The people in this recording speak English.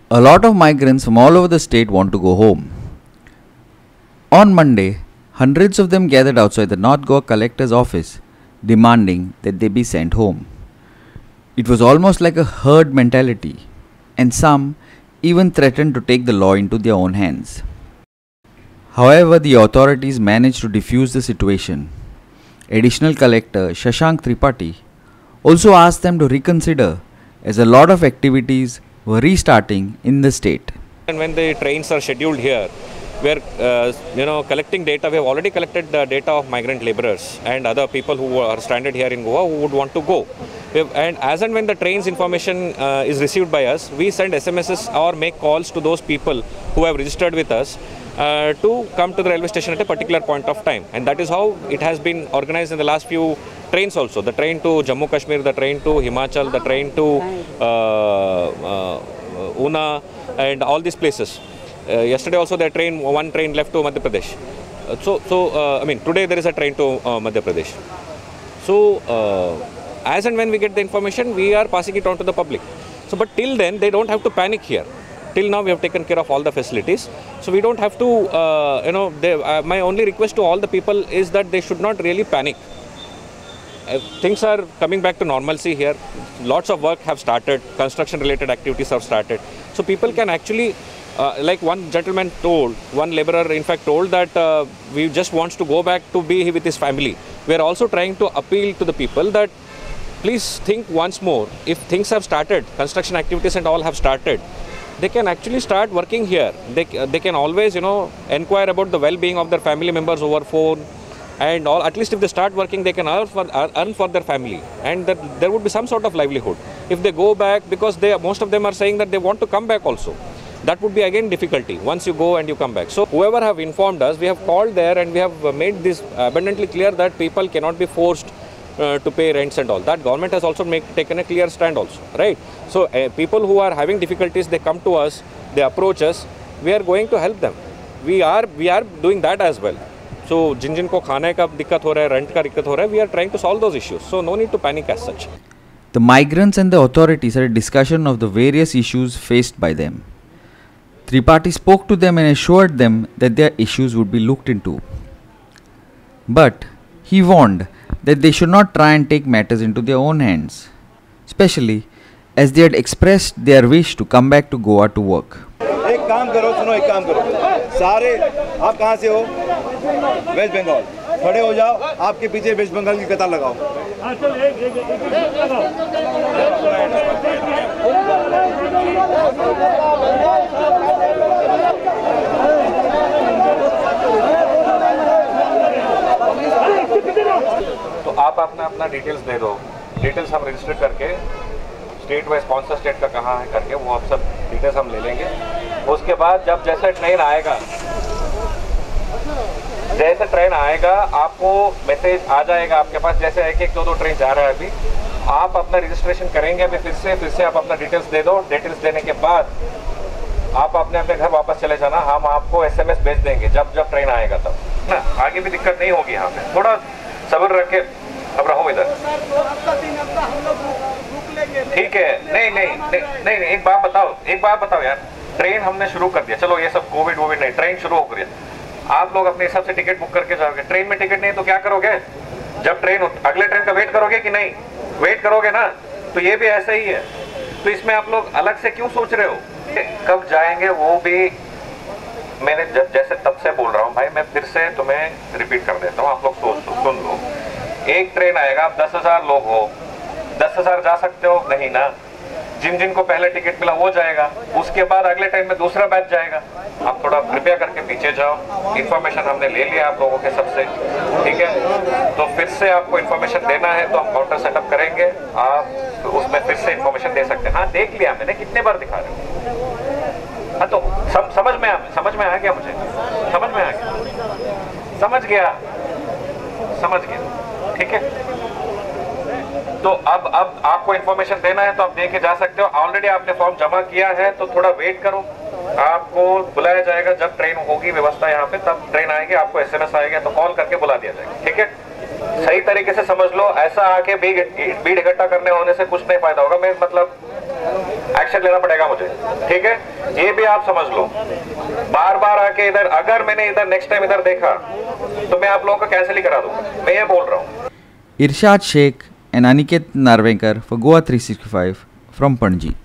A lot of migrants from all over the state want to go home. On Monday, hundreds of them gathered outside the North Goa collector's office, demanding that they be sent home. It was almost like a herd mentality, and some even threatened to take the law into their own hands. However, the authorities managed to defuse the situation. Additional Collector Shashank Tripathi also asked them to reconsider, as a lot of activities were restarting in the state. And when the trains are scheduled here, we are collecting data. We have already collected the data of migrant laborers and other people who are stranded here in Goa who would want to go. And as and when the train's information is received by us, we send SMSs or make calls to those people who have registered with us to come to the railway station at a particular point of time. And that is how it has been organized in the last few trains also. The train to Jammu Kashmir, the train to Himachal, the train to Una and all these places. Yesterday also one train left to Madhya Pradesh. Today there is a train to Madhya Pradesh. So as and when we get the information, we are passing it on to the public. So but till then, they don't have to panic here. Till now we have taken care of all the facilities. So we don't have to, my only request to all the people is that they should not really panic. Things are coming back to normalcy here. Lots of work have started. Construction related activities have started. So people can actually, like one gentleman told, one laborer in fact told that we just wants to go back to be with his family. We are also trying to appeal to the people that please think once more. If things have started, construction activities and all have started, they can actually start working here. They can always, inquire about the well-being of their family members over phone and all. At least if they start working, they can earn for their family, and that there would be some sort of livelihood. If they go back, because most of them are saying that they want to come back also, that would be again difficulty once you go and you come back. So whoever have informed us, we have called there and we have made this abundantly clear that people cannot be forced to pay rents and all. That government has also taken a clear stand also, right? So people who are having difficulties, they come to us, they approach us, we are going to help them. We are doing that as well. So जिन को खाने का दिक्कत हो रहा है, rent का दिक्कत हो रहा है, we are trying to solve those issues. So no need to panic as such. The migrants and the authorities had a discussion of the various issues faced by them. Tripathi spoke to them and assured them that their issues would be looked into. But he warned that they should not try and take matters into their own hands, especially as they had expressed their wish to come back to Goa to work. एक काम करो सारे आप कहाँ से हो waste Bengal खड़े हो जाओ आपके पीछे वेस्ट बंगाल की कतार लगाओ तो आप अपना डिटेल्स दे दो डिटेल्स हम रजिस्टर करके स्टेट वाइज कौन सा स्टेट का कहाँ है करके वो आप सब डिटेल्स हम ले लेंगे उसके बाद जब जैसे ट्रेन आएगा आपको मैसेज आ जाएगा आपके पास जैसे एक दो ट्रेन जा रहा है अभी आप अपना रजिस्ट्रेशन करेंगे अभी फिर से आप अपना डिटेल्स दे दो डिटेल्स देने के बाद आप अपने घर वापस चले जाना हम आपको SMS भेज देंगे जब ट्रेन आएगा तब ना आगे भी दिक्कत नहीं होगी यहाँ पे थोड़ा सब्र रखे अब रहो इधर ठीक है नहीं एक बात बताओ यार ट्रेन हमने शुरू कर दिया चलो ये सब कोविड नहीं ट्रेन शुरू हो गया आप लोग अपने हिसाब से टिकट बुक करके जाओगे ट्रेन में टिकट नहीं तो क्या करोगे जब ट्रेन अगले ट्रेन का वेट करोगे कि नहीं वेट करोगे ना तो ये भी ऐसा ही है तो इसमें आप लोग अलग से क्यों सोच रहे हो कब जाएंगे वो भी मैंने जैसे तब से बोल रहा हूँ भाई मैं फिर से तुम्हें रिपीट कर देता हूँ आप लोग सुन लो एक ट्रेन आएगा आप 10,000 लोग हो 10,000 जा सकते हो नहीं ना जिन को पहले टिकट मिला वो जाएगा उसके बाद अगले टाइम में दूसरा बैच जाएगा आप थोड़ा कृपया करके पीछे जाओ इन्फॉर्मेशन हमने ले लिया आप लोगों के सबसे ठीक है तो फिर से आपको इन्फॉर्मेशन देना है तो हम काउंटर सेटअप करेंगे आप उसमें फिर से इन्फॉर्मेशन दे सकते हैं हाँ देख लिया मैंने कितने बार दिखा रहे हो हाँ तो समझ में आ गया मुझे समझ गया ठीक है तो अब आपको इन्फॉर्मेशन देना है तो आप दे के जा सकते हो ऑलरेडी आपने फॉर्म जमा किया है तो थोड़ा वेट करो आपको बुलाया जाएगा जब ट्रेन होगी व्यवस्था यहाँ पे तब ट्रेन आएगी आपको SMS आएगा तो कॉल करके बुला दिया जाएगा ठीक है सही तरीके से समझ लो, ऐसा आके भीड़ इकट्ठा करने होने से कुछ नहीं फायदा होगा। मैं मतलब एक्शन लेना पड़ेगा मुझे, ठीक है, ये भी आप समझ लो। बार बार आके इधर, अगर मैंने इधर नेक्स्ट टाइम इधर देखा तो मैं आप लोगों का कैंसिल ही करा दूंगा, मैं ये बोल रहा हूँ। Irshad Sheikh and Aniket Narvekar for Goa 365 from Panji.